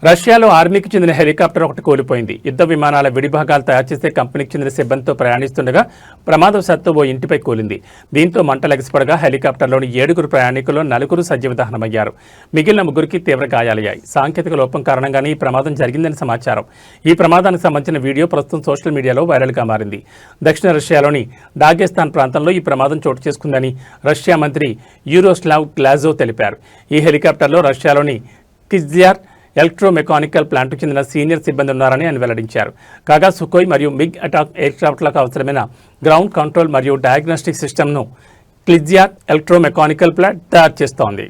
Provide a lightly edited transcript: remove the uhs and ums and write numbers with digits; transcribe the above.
రష్యాలో ఆర్మీకి చెందిన హెలికాప్టర్ ఒకటి కూలిపోయింది. యుద్ధ విమానాల విడిభాగాలు తయారు చేసే కంపెనీకి చెందిన సిబ్బందితో ప్రయాణిస్తుండగా ప్రమాదవశాత్తు ఓ ఇంటిపై కూలింది. దీంతో మంటలెగసిపడగా హెలికాప్టర్లోని 7 ప్రయాణికుల్లో 4 సజీవ దహనమయ్యారు. మిగిలిన 3కి తీవ్ర గాయాలయ్యాయి. సాంకేతిక లోపం కారణంగానే ఈ ప్రమాదం జరిగిందని సమాచారం. ఈ ప్రమాదానికి సంబంధించిన వీడియో ప్రస్తుతం సోషల్ మీడియాలో వైరల్గా మారింది. దక్షిణ రష్యాలోని డాగెస్తాన్ ప్రాంతంలో ఈ ప్రమాదం చోటు చేసుకుందని రష్యా మంత్రి యూరోస్లావ్ గ్లాజో తెలిపారు. ఈ హెలికాప్టర్లో రష్యాలోని కిజ్యార్ ఎలక్ట్రోమెకానికల్ ప్లాంట్కు చెందిన సీనియర్ సిబ్బంది ఉన్నారని ఆయన వెల్లడించారు. కాగా సుకోయ్ మరియు మిగ్ అటాక్ ఎయిర్క్రాఫ్ట్లకు అవసరమైన గ్రౌండ్ కంట్రోల్ మరియు డయాగ్నోస్టిక్ సిస్టమ్ను క్లిజ్యార్ ఎలక్ట్రోమెకానికల్ ప్లాంట్ తయారు చేస్తోంది.